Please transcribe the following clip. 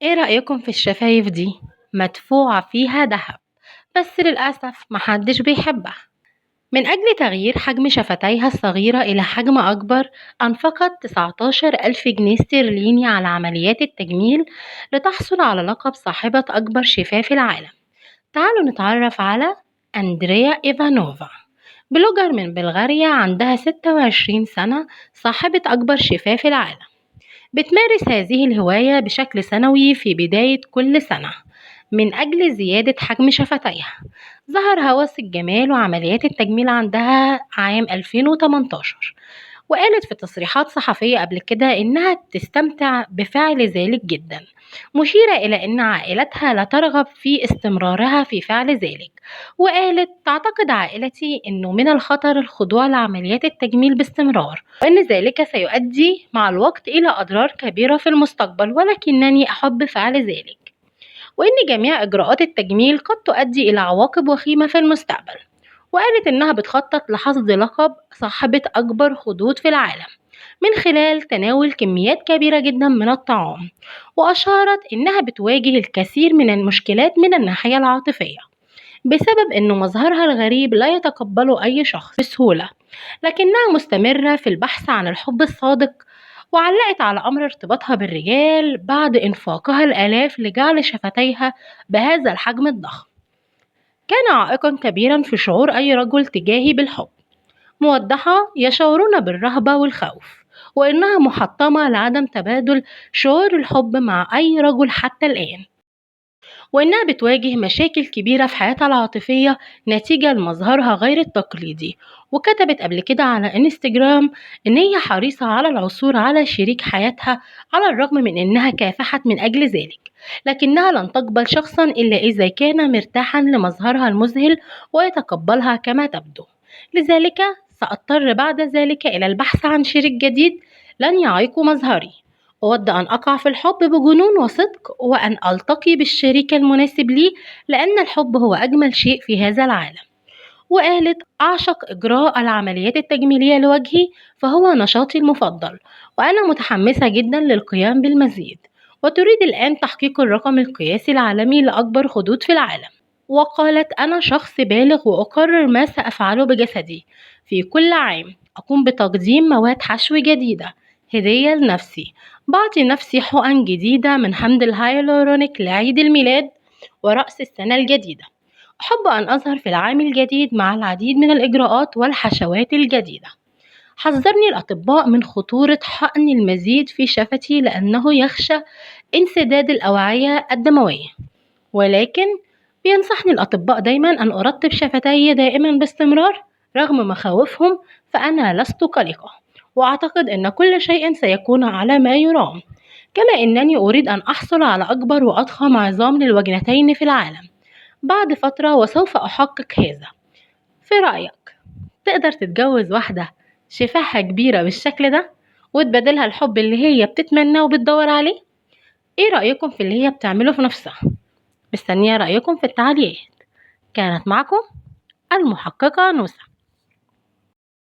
ايه رأيكم في الشفايف دي؟ مدفوع فيها دهب، بس للأسف محدش بيحبها. من أجل تغيير حجم شفتيها الصغيرة إلى حجم أكبر أنفقت 19,000 جنيه استرليني على عمليات التجميل لتحصل على لقب صاحبة أكبر شفاه في العالم. تعالوا نتعرف على أندريا إيفانوفا، بلوجر من بلغاريا، عندها 26 سنة، صاحبة أكبر شفاه في العالم. بتمارس هذه الهواية بشكل سنوي في بداية كل سنة من أجل زيادة حجم شفتيها. ظهر هوس الجمال وعمليات التجميل عندها عام 2018، وقالت في تصريحات صحفية قبل كده إنها تستمتع بفعل ذلك جدا، مشيرة إلى أن عائلتها لا ترغب في استمرارها في فعل ذلك. وقالت: تعتقد عائلتي أنه من الخطر الخضوع لعمليات التجميل باستمرار، وأن ذلك سيؤدي مع الوقت إلى أضرار كبيرة في المستقبل، ولكنني أحب فعل ذلك، وإن جميع إجراءات التجميل قد تؤدي إلى عواقب وخيمة في المستقبل. وقالت إنها بتخطط لحصد لقب صاحبة أكبر خدود في العالم من خلال تناول كميات كبيرة جدا من الطعام. وأشارت إنها بتواجه الكثير من المشكلات من الناحية العاطفية بسبب إنه مظهرها الغريب لا يتقبله أي شخص بسهولة، لكنها مستمرة في البحث عن الحب الصادق. وعلقت على أمر ارتباطها بالرجال بعد إنفاقها الآلاف لجعل شفتيها بهذا الحجم الضخم كان عائقا كبيرا في شعور أي رجل تجاهي بالحب، موضحة: يشعرون بالرهبة والخوف، وإنها محطمة لعدم تبادل شعور الحب مع أي رجل حتى الآن، وإنها بتواجه مشاكل كبيرة في حياتها العاطفية نتيجة لمظهرها غير التقليدي. وكتبت قبل كده على انستجرام إن هي حريصة على العثور على شريك حياتها على الرغم من إنها كافحت من أجل ذلك، لكنها لن تقبل شخصا إلا إذا كان مرتاحا لمظهرها المذهل ويتقبلها كما تبدو. لذلك سأضطر بعد ذلك إلى البحث عن شريك جديد لن يعيق مظهري. أود أن أقع في الحب بجنون وصدق، وأن ألتقي بالشريك المناسب لي، لأن الحب هو أجمل شيء في هذا العالم. وقالت: أعشق إجراء العمليات التجميلية لوجهي، فهو نشاطي المفضل، وأنا متحمسة جدا للقيام بالمزيد. وتريد الآن تحقيق الرقم القياسي العالمي لأكبر خدود في العالم. وقالت: أنا شخص بالغ وأقرر ما سأفعله بجسدي. في كل عام أقوم بتقديم مواد حشو جديدة هدية لنفسي. بعطي نفسي حقن جديدة من حمض الهايلورونيك لعيد الميلاد ورأس السنة الجديدة. أحب أن أظهر في العام الجديد مع العديد من الإجراءات والحشوات الجديدة. حذرني الأطباء من خطورة حقن المزيد في شفتي لأنه يخشى انسداد الأوعية الدموية، ولكن بينصحني الأطباء دايما أن أرطب شفتي دائما باستمرار رغم مخاوفهم. فأنا لست قلقة، وأعتقد أن كل شيء سيكون على ما يرام، كما أنني أريد أن أحصل على أكبر وأضخم عظام للوجنتين في العالم بعد فترة، وسوف أحقق هذا. في رأيك تقدر تتجوز واحدة شفاهها كبيرة بالشكل ده وتبادلها الحب اللي هي بتتمناه وبتدور عليه؟ ايه رأيكم في اللي هي بتعمله في نفسها؟ مستنية رأيكم في التعليقات. كانت معكم المحققة نوسة.